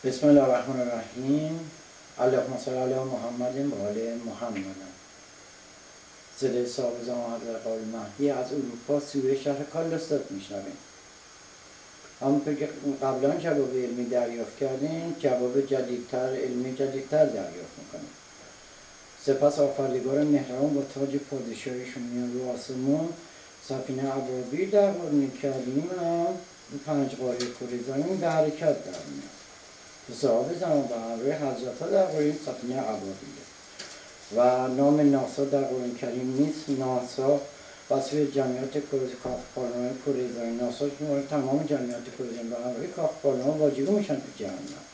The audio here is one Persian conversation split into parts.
بسم الله الرحمن الرحیم. اللهم صل علی محمد و آل محمد. صدای صاحب زمان حضرت قائل مهدی از اروپا سوی شهر کالستات میشنویم. همونطور که قبلا جواب علمی دریافت کردیم، جواب جدیدتر علمی جدیدتر دریافت میکنیم. سپس آفریدگار مهربان با تاج پادشاهیشون میان رو آسمون سفینه ابابیل در قرون کریم هم 5 قاره کره زمین به حرکت در میاد. صاحب زمان به همراه حضرت ها در قرون سفینه ابابیل و نام ناسا در قرون کریم نیست. ناسا وصف جمعیت کارخانه‌های کره زمین، ناسا شماره تمام جمعیت کره زمین به همراه کارخانه‌ها واجبه میشن تو جهنم.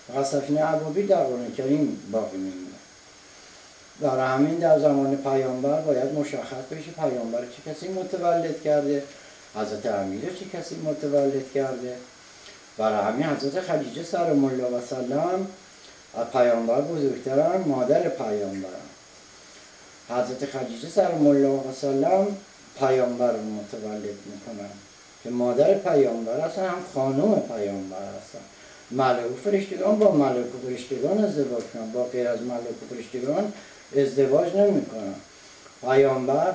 فقط سفینه ابابیل در قرون کریم باقی میمونه. برای همین در زمان پیامبر باید مشخص بشه پیامبر چه کسی متولد کرده، حضرت امیره چه کسی متولد کرده. برای همین حضرت خدیجه سلام الله و سلم پیامبر بزرگترن، مادر پیامبرن. حضرت خدیجه سلام الله و سلم پیامبر رو متولد میکنن که مادر پیامبر هستن، هم خانم پیامبر هستن. ملائک و فرشتگان با ملائک و فرشتگان ازدواج کنن، با غیر از ملائک و فرشتگان ازدواج نمیکنن. پیامبر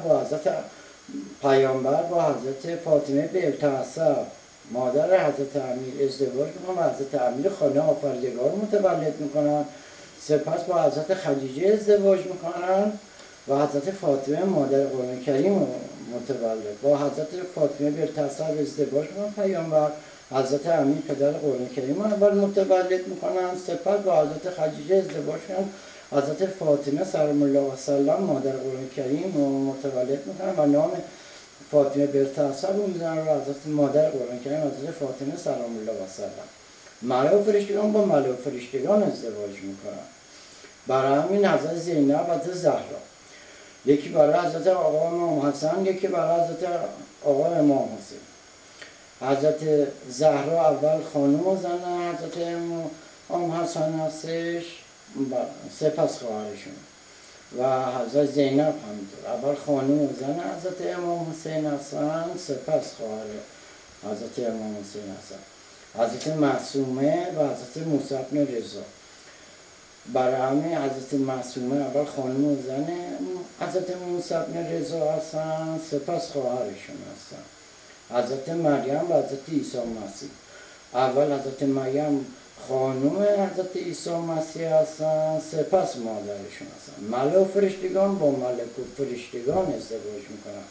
با حضرت فاطمه بنت مادر حضرت امیر ازدواج میکنن و حضرت امیر خانه آفریدگار متولد میکنن. سپس با حضرت خدیجه ازدواج میکنن و حضرت فاطمه مادر قرآن کریم متولد. با حضرت فاطمه بنت ازدواج میکنن پیامبر، حضرت امیر پدر قرآن کریم اول متولد میکنن. سپس با حضرت خدیجه ازدواج میکنن، حضرت فاطمه سلام الله و سلم مادر قرآن کریم متولد میکنن و نام فاطمه بنت رو میزنن رو حضرت مادر قرآن کریم حضرت فاطمه سلام الله و سلم. ملائک و فرشتگان با ملائک و فرشتگان ازدواج میکنن. برای همین حضرت زینب و حضرت زهرا، یکی برای حضرت آقا امام حسن، یکی برای حضرت آقا امام حسین. حضرت زهرا اول خانم و زن حضرت امام حسن هستش، سپس خواهرشون. و حضرت زینب همینطور اول خانم و زن حضرت امام حسین هستن، سپس خواهر حضرت امام حسین هستن. حضرت معصومه و حضرت موسی بن رضا، برای همه حضرت معصومه اول خانم و زن حضرت موسی بن رضا هستن، سپس خواهرشون هستن. حضرت مریم و حضرت عیسی مسیح، اول حضرت مریم خانم حضرت عیسی مسیح هستن، سپس مادرشون هستن. ملائک و فرشتگان با ملائک و فرشتگان ازدواج میکنن،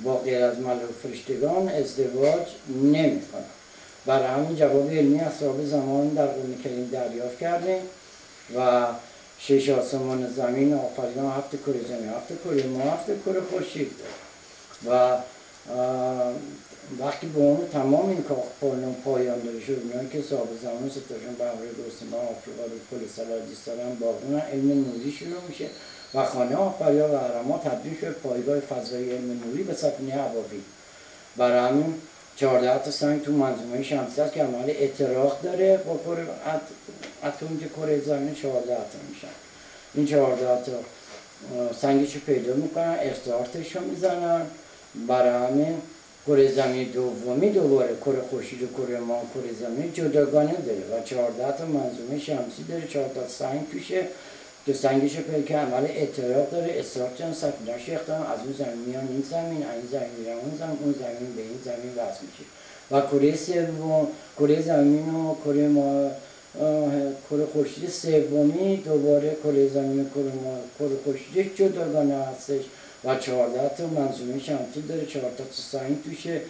با غیر از ملائک و فرشتگان ازدواج نمیکنن. برای همین جواب علمی اصحاب زمان در قرآن کریم دریافت کردیم و 6 آسمان زمین آفریدن، 7 کره زمین، 7 کره ماه، 7 کره خورشید و وقتی به اون تمام این کاخ پایان داده شد، اونایی که صاحب زمان ستاشون به همراه گرسنه آفریقا رو کل سلادیستان باقیون علم نوری شروع میشه و خانه آفریا و حرما تبدیل شد پایگاه فضایی علم نوری به سفینه ابابیل. برای همین 14 تا سنگ تو منظومه شمسی هست که عمل اعتراق داره با اتم که کره زمین 14 تا میشن. این 14 تا سنگشو پیدا میکنن، استارتشو میزنن. برای همین کره زمین دومی دوباره کره خورشید و کره ماه کره زمین جداگانه داره و 14 تا منظومه شمسی داره، 4 تا سنگ توشه که سنگشو پیدا که عمل اعتراق داره. استارت سفینه‌اش اخترام از اون زمین میان این زمین، این زمین میرن اون زمین، اون زمین به این زمین وصل میشه و کره سوم کره زمین و کره ماه کره خورشید سومی دوباره کره زمین و کره ماه کره خورشید جداگانه هستش و 14 تا منظومه شمسی داره، 4 تا سنگ توشه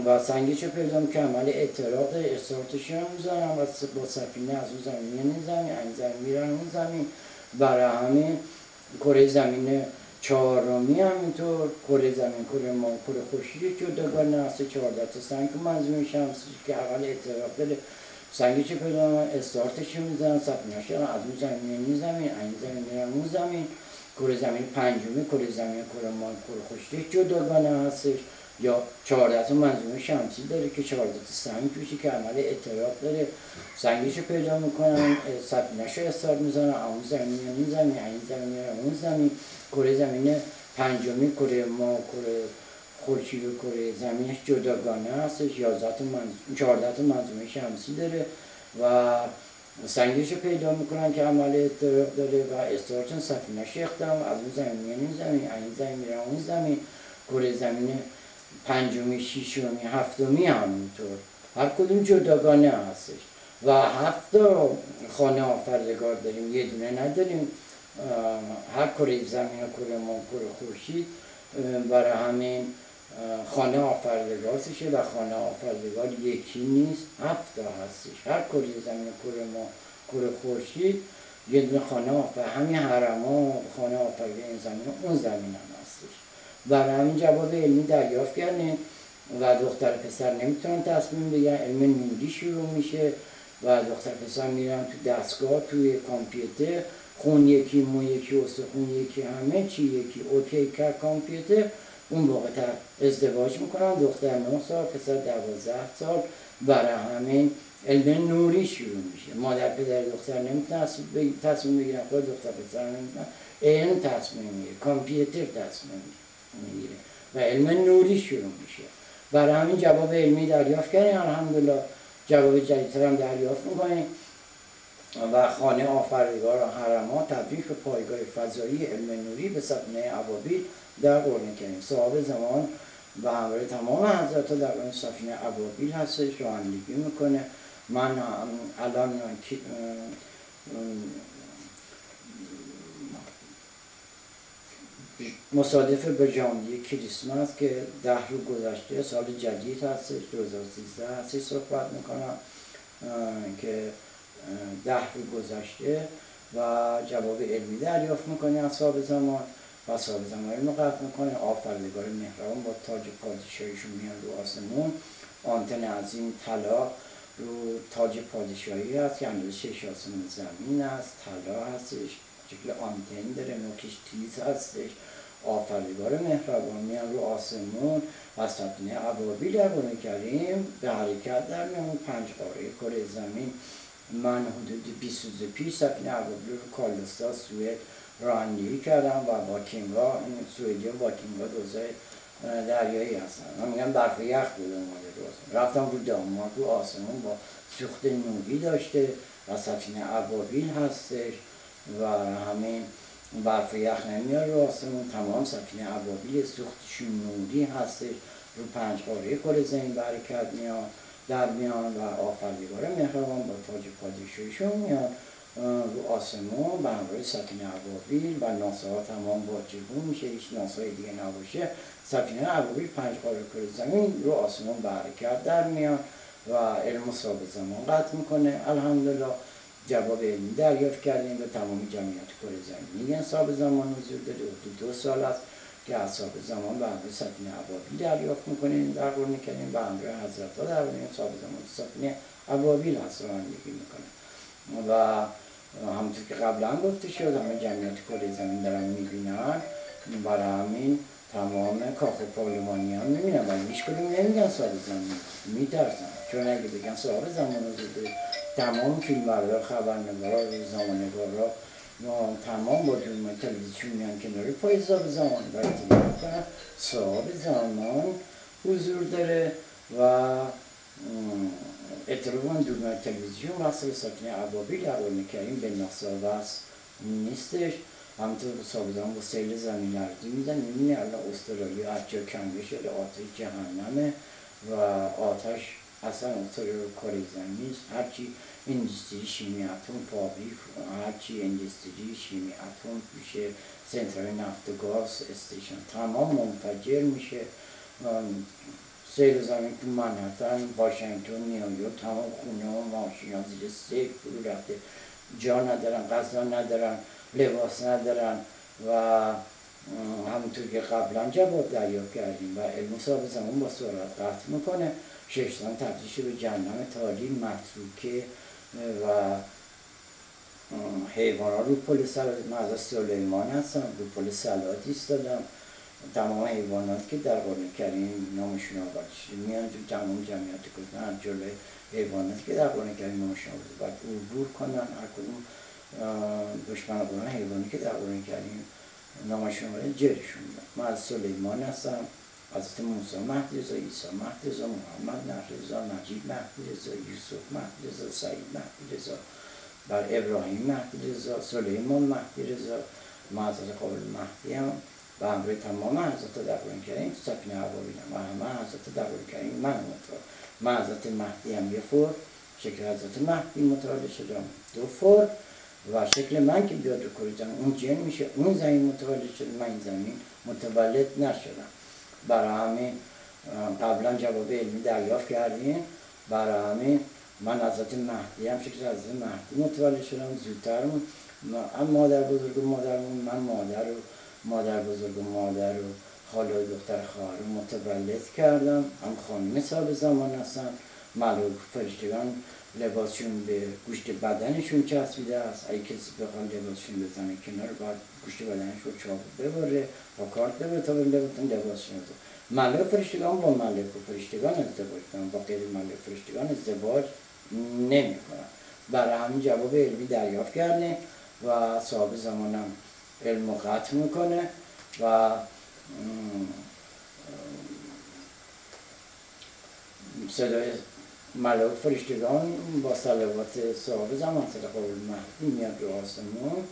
و سنگشو پیدا که عمل اعتراق استارتش رو میزنن و با سفینه از اون زمین میان این زمین، این زمین میرن اون زمین. برای همین کره زمین چهارمی همینطور کره زمین کره ماه کره خورشید جداگانه هست، 14 تا سنگ منظومه شمسی که اول اعتراق داره سنگشو پیدا استارتش رو میزنن، سفینه‌اش از اون زمین میان این زمین، این زمین میرن اون زمین. کره زمین پنجمی کره زمین کره ماه کره خورشید جداگانه هستش یا 14 تا منظومه شمسی داره که 14 تا سنگ توشه که عمل اعتراق داره. سنگشو پیدا میکنن، سفینه‌شو استارت میزنن، اون زمین میان این زمین، این زمین میرن اون زمین. کره زمین پنجمی کره ماه کره خورشید و کره زمینش جداگانه هستش، 14 تا 14 تا منظومه شمسی داره و سنگش رو پیدا میکنن که عمل احتراق داره و استارچن سفینه‌اش اختم از اون زمین میان این زمین، این زمین میرن اون زمین، کره زمین پنجمی، ششمی، هفتمی همونطور هر کدوم جداگانه هستش و 7 خانه آفریدگار داریم، یه دونه نداریم. هر کره زمین و کره ماه، کره خورشید برای همین خانه آفریدگارشه و خانه آفریدگار یکی نیست، 7 هستش. هر کره زمین و کره ماه، کره خورشید یه دونه خانه همین حرما خانه آفریدگار این زمین اون زمین هم هستش. برای همین جواب علمی دریافت کردیم و دختر پسر نمیتونن تصمیم بگیرن، علم نوری شروع میشه و دختر پسر میرن تو دستگاه، توی کامپیوتر، خون یکی، مو یکی، استخون یکی، همه چی یکی، اوکی که کامپیوتر. اون موقع ازدواج میکنن، دختر 9 سال، پسر 12 سال. برای همین علم نوری شروع میشه. مادر پدر دختر نمیتونن تصمیم بگیرن، خود دختر پسر نمیتونن، علم تصمیم میگیره، کامپیوتر تصمیم میگیره و علم نوری شروع میشه. برای همین جواب علمی دریافت کردیم، الحمدلله جواب جدیدتر هم دریافت میکنیم و خانه آفریدگار و حرم‌ها تبدیل به پایگاه فضایی علم نوری به سفینه ابابیل در قرن کریم. صاحب زمان و همراه تمام حضرت در اون سفینه ابابیل هستش، رانندگی میکنه. من الان مصادف به ژانویه کریسمس که 10 روز گذشته، سال جدید هستش، 2013 هستش، صحبت میکنم که 10 روز گذشته و جواب علمی دریافت میکنه از صاحب زمان و صاحب زمان رو قطع میکنه. آفریدگار مهربان با تاج پادشاهیشون میان رو آسمون، آنتن عظیم طلا رو تاج پادشاهی هست که اندازه 6 آسمون زمین است، طلا هستش، شکل آنتن داره، نوکش تیز هستش. آفریدگار مهربان میان رو آسمون و سفینه ابابیل در قرآن کریم به حرکت در میان 5 قاره کره زمین. من حدود 20 روز پیش سفینه ابابیل رو کالستا سوئد رانندگی کردم و واکینگا، سوئدی و واکینگا دوزای دریایی هستن. من میگم برف یخ بود اومده روز. رفتم رو داماد رو آسمون با سوخت نوری داشته و سفینه ابابیل هستش و همین برف یخ نمیاد رو آسمون. تمام سفینه ابابیل سوختشون نوری هستش، رو 5 قاره کره زمین به حرکت میان در میان و آفریدگار مهربان با تاج پادشاهیشون میان رو آسمون به همراه سفینه ابابیل و ناساها تمام واجبون میشه، هیچ ناسای دیگه نباشه. سفینه ابابیل 5 قاره کره زمین رو آسمون به حرکت در میان و علم صاحب زمان قطع میکنه. الحمدلله جواب علمی دریافت کردیم به تمام جمعیت کره زمین. میگن صاحب زمان حضور داره، حدود 2 سال است که از صاحب زمان به همراه سفینه ابابیل دریافت میکنیم در قرآن کریم، به همراه حضرت ها در قرآن صاحب زمان سفینه ابابیل هست رانندگی میکنه و همونطور که قبلا گفته شد همه جمعیت کره زمین دارن میبینن. برای همین تمام کاخ پارلمانی هم میبینن ولی هیچ کدوم نمیگن صاحب زمان، میترسن، چون اگه بگن صاحب زمان حضور تمام فیلمبردار، خبرنگارا، روزنامه‌نگارا تمام با دوربین تلویزیون میان کنار پای صاحب زمان برای تلویزیون کنن صاحب زمان حضور داره و اطلاع دوربین تلویزیون وصل سفینه ابابیل در قرآن کریم به ناسا وصل نیستش. همونطور صاحب زمان با سیل زمین لرزی میزن. میبینی الان استرالیا از جا کنده شده، آتش جهنمه و آتش اصلا استرالیا کره زمین نیست. هرچی اندستری شیمی اتم فابریک، هرچی اندستری شیمی اتم میشه، سنترال نفت و گاز استیشن تمام منفجر میشه. سیل زمین تو منهتن، واشنگتن، نیویورک تمام خونه و ماشین ها زیر سیل فرو رفته، جا ندارن، غذا ندارن، لباس ندارن و همونطور که قبلا جواب دریافت کردیم و علم صاحب زمان با سرعت قطع میکنه. ششتان تبدیل به جهنم تاریک متروکه و حیوانات رو پل صلات، من از سلیمان هستم، رو پل صلات ایستادم. تمام حیوانات که در قرآن کریم نامشون آورده شده میان تو تمام جمعیت کردن از جلوی حیواناتی که در قرآن کریم نامشون آورده باید عبور کنن. هر کدوم دشمن قرآن حیوانی که در قرآن کریم نامشون آورده جرشون میدن. من از سلیمان هستم، حضرت موسی مهدی رضا، عیسی مهدی رضا، محمد مهدی رضا، نجیب مهدی رضا، یوسف مهدی رضا، سعید مهدی رضا بر ابراهیم مهدی رضا، سلیمان مهدی رضا، ما حضرت قابل مهدی هم و همراه تمام حضرت درباره کریم تو سفینه ابابیلم و همه حضرت درباره کریم من حضرت مهدی هم یه فور شکل حضرت مهدی متولد شدم، دو فور و شکل من که بیاد رو کره زمین اون جن میشه، اون زمین متولد شد، من این زمین متولد نشدم. برای همین قبلا جواب علمی دریافت کردیم، برای همین من حضرت مهدی هم شکل حضرت مهدی متولد شدم زودتر. هم مادر بزرگ و مادرمون، من مادر بزرگ و مادر و خاله و دختر خواهر رو متولد کردم. هم خانم صاحب زمان هستن، ملائک فرشتگان لباسشون به گوشت بدنشون چسبیده است، اگه کسی بخواد لباسشون بزنه کنار باید گوشت بدنش رو چاقو ببره با کارت ببره تا لباسشون بزنه. ملائک فرشتگان با ملائک فرشتگان ازدواج کنن، با غیر ملائک فرشتگان ازدواج نمی‌کنن. برای همین جواب علمی دریافت کردیم و صاحب زمانم علم رو قطع میکنه و صدای ملائک فرشتگان با صلوات صاحب زمان صدق قابل مهدی میاد رو آسمون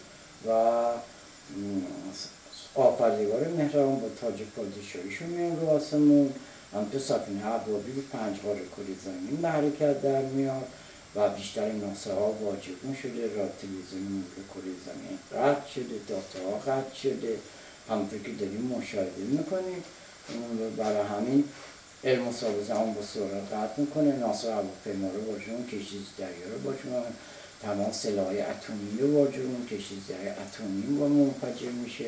و آفریدگار مهربان با تاج پادشاهیشون میان رو آسمون. هم تو سفینه ابابیل 5 قاره کره زمین به حرکت در میاد و بیشتر ناسه ها واجب شده، راه تلویزیون رو کره زمین قطع شده، داتا ها قطع شده، همونطور که داریم مشاهده میکنیم. برای همین علم و صاحب زمان با سرعت قطع میکنه، ناسا هواپیما رو واجبون، کشتی دریا رو واجبون، تمام سلاح‌های اتمی رو واجبون، کشتی‌های اتمی با منفجر میشه.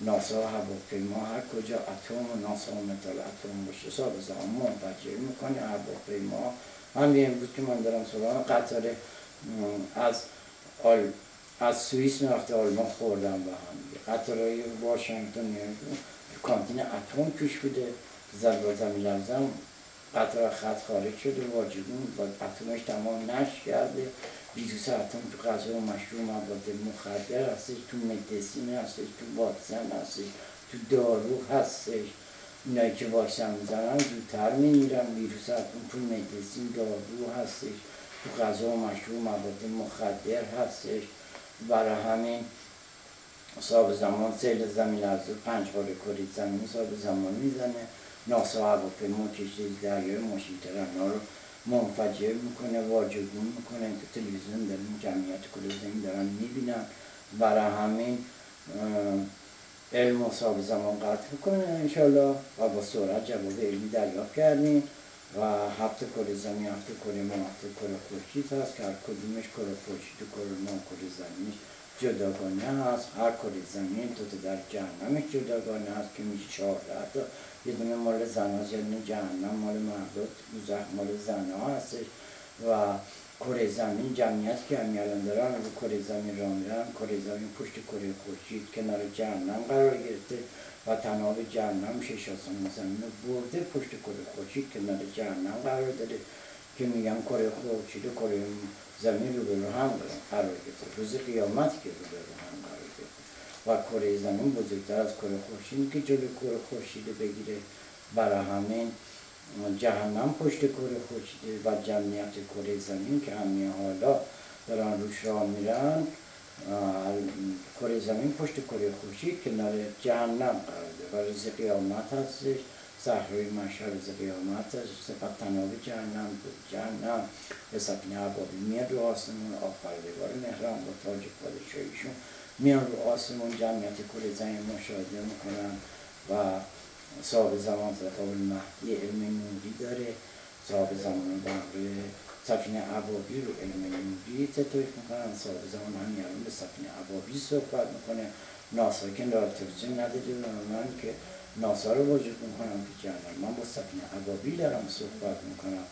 ناسا هواپیما هر کجا اتم و ناسا و متال اتم باشه صاحب زمان منفجر میکنه هواپیما. همین امروز که من دارم سراغ قطار از سوئیس میرفته آلمان خوردم به هم، قطارهای واشنگتن کانتین اتم توش بوده، زمین لرزم قطار خط خارج شده، واجبون با اتمش تمام نشت کرده، ویروس اتم تو غذا و مشروب مواد مخدر هستش، تو مدیسین هستش، تو واکسن هستش، تو دارو هستش. اینایی که واکسن میزنن زودتر میمیرن، ویروس اتم تو مدیسین دارو هستش، تو غذا و مشروب مواد مخدر هستش. برای همین صاحب زمان سیل زمین از 5 قاره کره زمین صاحب زمان میزنه، ناسا هواپیما کشتی دریای ماشین‌ترنا رو منفجر میکنه، واجبون میکنه. تو تلویزیون داریم جمعیت کره زمین دارن میبینن. برای همین علم و صاحب زمان قطع میکنه انشالله و با سرعت جواب علمی دریافت کردیم و 7 کره زمین، 7 کره ما، 7 کره خورشید هست که هر کدومش کره خورشید و کره ما کره زمینش جداگانه هست. هر کره زمین تو در جهنمش جداگانه هست که میشه 14 تا، یه دونه مال زن هست، یه دونه جهنم مال مرد، دوزخ مال زن ها هستش. و کره زمین جمعیت که همین الان دارن رو کره زمین را میرن، کره زمین پشت کره خورشید کنار جهنم قرار گرفته و تناب جهنم 6 آسمان زمین رو برده پشت کره خورشید کنار جهنم قرار داره که میگن کره خورشید و کره زمین رو به هم قرار گرفته، روز قیامت که رو به هم قرار گرفته و کره زمین بزرگتر از کره خورشید که جلو کره خورشید بگیره. برای همین جهنم پشت کره خورشید و جمعیت کره زمین که همین حالا دارن روش راه میرن، کره زمین پشت کره خورشید کنار جهنم قرار داره و روز قیامت هستش، صحرای محشر روز قیامت هست، سپس تناب جهنم به سفینه ابابیل میاد رو آسمون، آفریدگار مهربان با تاج پادشاهیشون میان رو آسمون، جمعیت کره زمین مشاهده میکنن و صاحب زمان صاحب قابل مهدی علم نوری داره. صاحب زمان با سفینه ابابیل رو علم نوری تطبیق میکنن. صاحب زمان همین الان به سفینه ابابیل صحبت میکنه. ناسا که راه تلویزیون نداره و من که ناسا رو واجد میکنم که جهنم، من با سفینه ابابیل دارم صحبت میکنم.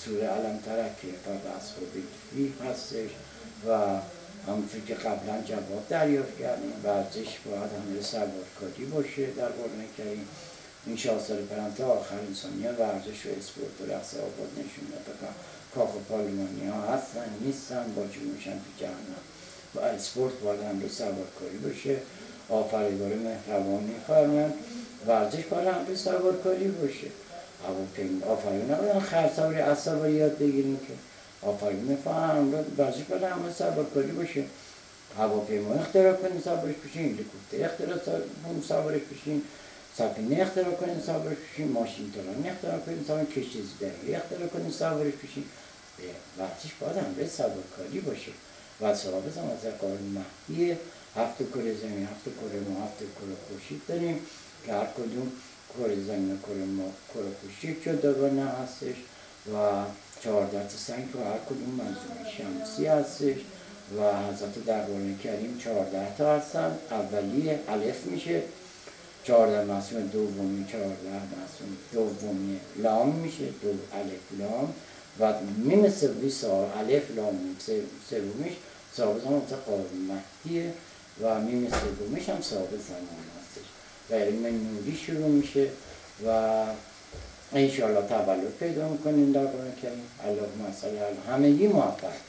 سوره علم ترکه و اصحاب الفیل هستش و همونطور که قبلا جواب دریافت کردیم ورزش باید همه سربازکاری باشه در قرآن کریم. این شاهزاده پرنده آخر انسانی ها ورزش و اسپورت و رقص آباد نشون داده، کاخ و پارلمانی ها هستن نیستن واجب میشن تو جهنم و اسپورت باید همه سربازکاری باشه. آفریدگار مهربان میفرماید ورزش باید همه سربازکاری باشه. آفرین نبودن خرسواری اصابه یاد بگیریم که آفرین میفهم وظیفه کنه همه سوارکاری باشه. هواپیما اختراع کنین سوارش بشین، هلیکوپتر اختراع کنین سوارش بشین، سفینه اختراع کنین سوارش بشین، ماشین تران اختراع کنین سوارش، کشتی زدایی اختراع کنین سوارش بشین. ورزش باید همراه سوارکاری باشه. و ثابت هم از قانون مهدی 7 کره زمین، 7 کره ما، 7 کره خورشید داریم که هر کدوم کره زمین و کره ما، کره خورشید جداگانه هستش و 14 تا سنگ تو هر کدوم منظومه شمسی هستش و حضرت در قرآن کریم 14 تا هستن. اولی الف میشه، 14 معصوم، دومی 14 معصوم، دومی لام میشه، دو الف لام و میم سومی الف لام سومیش ثابت هم مثل قانون مهدیه و میم سومیش هم ثابت زمان هستش و علم نوری شروع میشه و انشاءالله تولد پیدا میکنیم در قرآن کریم. اللهم صل علی همگی موفق.